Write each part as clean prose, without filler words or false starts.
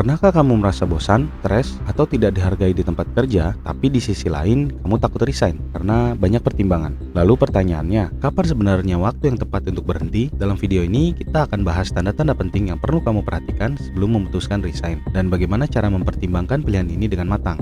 Pernahkah kamu merasa bosan, stres, atau tidak dihargai di tempat kerja, tapi di sisi lain kamu takut resign karena banyak pertimbangan? Lalu pertanyaannya, kapan sebenarnya waktu yang tepat untuk berhenti? Dalam video ini kita akan bahas tanda-tanda penting yang perlu kamu perhatikan sebelum memutuskan resign, dan bagaimana cara mempertimbangkan pilihan ini dengan matang.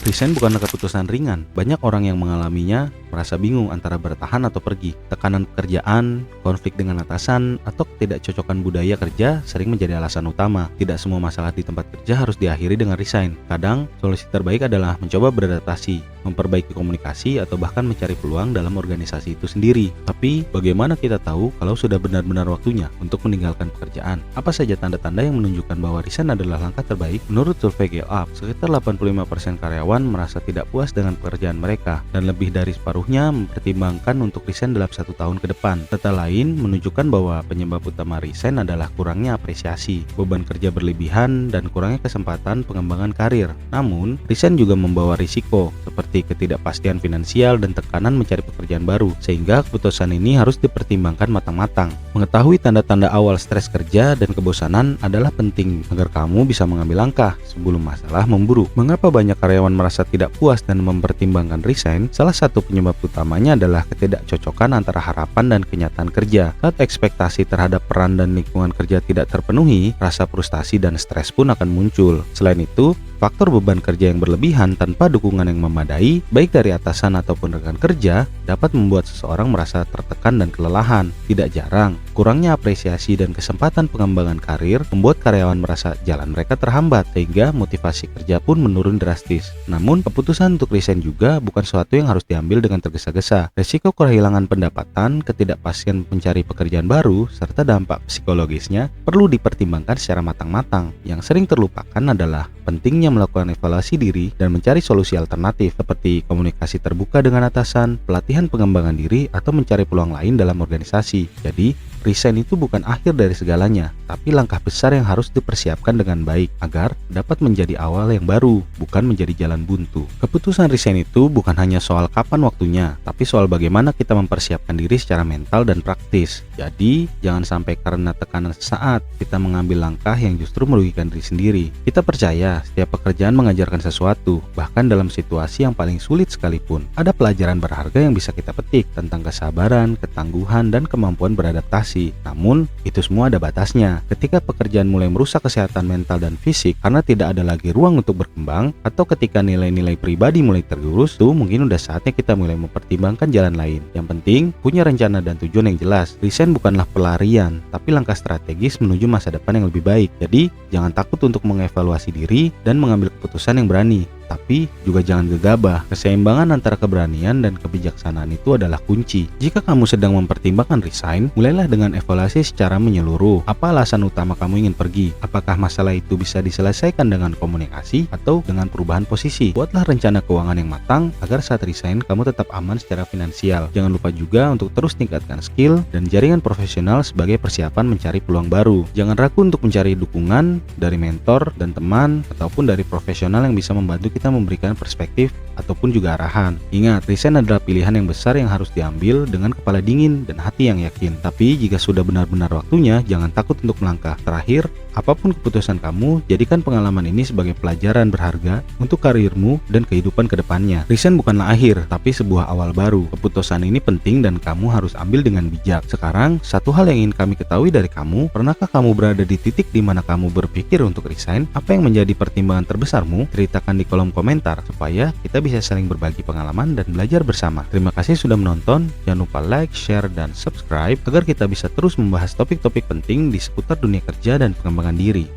Resign bukanlah keputusan ringan. Banyak orang yang mengalaminya merasa bingung antara bertahan atau pergi. Tekanan pekerjaan, konflik dengan atasan, atau ketidakcocokan budaya kerja sering menjadi alasan utama. Tidak semua masalah di tempat kerja harus diakhiri dengan resign. Kadang, solusi terbaik adalah mencoba beradaptasi, memperbaiki komunikasi, atau bahkan mencari peluang dalam organisasi itu sendiri. Tapi, bagaimana kita tahu kalau sudah benar-benar waktunya untuk meninggalkan pekerjaan? Apa saja tanda-tanda yang menunjukkan bahwa resign adalah langkah terbaik? Menurut survei Gallup, sekitar 85% karyawan merasa tidak puas dengan pekerjaan mereka, dan lebih dari separuhnya mempertimbangkan untuk resign dalam 1 tahun ke depan. Data lain menunjukkan bahwa penyebab utama resign adalah kurangnya apresiasi, beban kerja berlebihan, dan kurangnya kesempatan pengembangan karir. Namun, resign juga membawa risiko, seperti ketidakpastian finansial dan tekanan mencari pekerjaan baru, sehingga keputusan ini harus dipertimbangkan matang-matang. Mengetahui tanda-tanda awal stres kerja dan kebosanan adalah penting agar kamu bisa mengambil langkah sebelum masalah memburuk. Mengapa banyak karyawan merasa tidak puas dan mempertimbangkan resign? Salah satu penyebab utamanya adalah ketidakcocokan antara harapan dan kenyataan kerja. Saat ekspektasi terhadap peran dan lingkungan kerja tidak terpenuhi, rasa frustasi dan stres pun akan muncul. Selain itu, faktor beban kerja yang berlebihan tanpa dukungan yang memadai, baik dari atasan ataupun rekan kerja, dapat membuat seseorang merasa tertekan dan kelelahan. Tidak jarang, kurangnya apresiasi dan kesempatan pengembangan karir membuat karyawan merasa jalan mereka terhambat, sehingga motivasi kerja pun menurun drastis. Namun, keputusan untuk resign juga bukan sesuatu yang harus diambil dengan tergesa-gesa. Resiko kehilangan pendapatan, ketidakpastian mencari pekerjaan baru, serta dampak psikologisnya perlu dipertimbangkan secara matang-matang. Yang sering terlupakan adalah pentingnya melakukan evaluasi diri dan mencari solusi alternatif seperti komunikasi terbuka dengan atasan, pelatihan pengembangan diri, atau mencari peluang lain dalam organisasi. Jadi, resign itu bukan akhir dari segalanya, tapi langkah besar yang harus dipersiapkan dengan baik agar dapat menjadi awal yang baru, bukan menjadi jalan buntu. Keputusan resign itu bukan hanya soal kapan waktunya, tapi soal bagaimana kita mempersiapkan diri secara mental dan praktis. Jadi, jangan sampai karena tekanan sesaat kita mengambil langkah yang justru merugikan diri sendiri. Kita percaya setiap pekerjaan mengajarkan sesuatu, bahkan dalam situasi yang paling sulit sekalipun. Ada pelajaran berharga yang bisa kita petik tentang kesabaran, ketangguhan, dan kemampuan beradaptasi. Namun, itu semua ada batasnya. Ketika pekerjaan mulai merusak kesehatan mental dan fisik karena tidak ada lagi ruang untuk berkembang, atau ketika nilai-nilai pribadi mulai tergerus, tuh mungkin udah saatnya kita mulai mempertimbangkan jalan lain. Yang penting, punya rencana dan tujuan yang jelas. Resign bukanlah pelarian, tapi langkah strategis menuju masa depan yang lebih baik. Jadi, jangan takut untuk mengevaluasi diri dan mengambil keputusan yang berani. Tapi juga jangan gegabah. Keseimbangan antara keberanian dan kebijaksanaan itu adalah kunci. Jika kamu sedang mempertimbangkan resign, mulailah dengan evaluasi secara menyeluruh. Apa alasan utama kamu ingin pergi? Apakah masalah itu bisa diselesaikan dengan komunikasi atau dengan perubahan posisi? Buatlah rencana keuangan yang matang agar saat resign kamu tetap aman secara finansial. Jangan lupa juga untuk terus tingkatkan skill dan jaringan profesional sebagai persiapan mencari peluang baru. Jangan ragu untuk mencari dukungan dari mentor dan teman ataupun dari profesional yang bisa membantu kita memberikan perspektif ataupun juga arahan. Ingat, resign adalah pilihan yang besar yang harus diambil dengan kepala dingin dan hati yang yakin. Tapi jika sudah benar-benar waktunya, jangan takut untuk melangkah. Terakhir, apapun keputusan kamu, jadikan pengalaman ini sebagai pelajaran berharga untuk karirmu dan kehidupan kedepannya. Resign bukanlah akhir, tapi sebuah awal baru. Keputusan ini penting dan kamu harus ambil dengan bijak. Sekarang, satu hal yang ingin kami ketahui dari kamu, pernahkah kamu berada di titik di mana kamu berpikir untuk resign? Apa yang menjadi pertimbangan terbesarmu? Ceritakan di kolom komentar supaya kita bisa saling berbagi pengalaman dan belajar bersama. Terima kasih sudah menonton. Jangan lupa like, share, dan subscribe agar kita bisa terus membahas topik-topik penting di seputar dunia kerja dan pengembangan diri.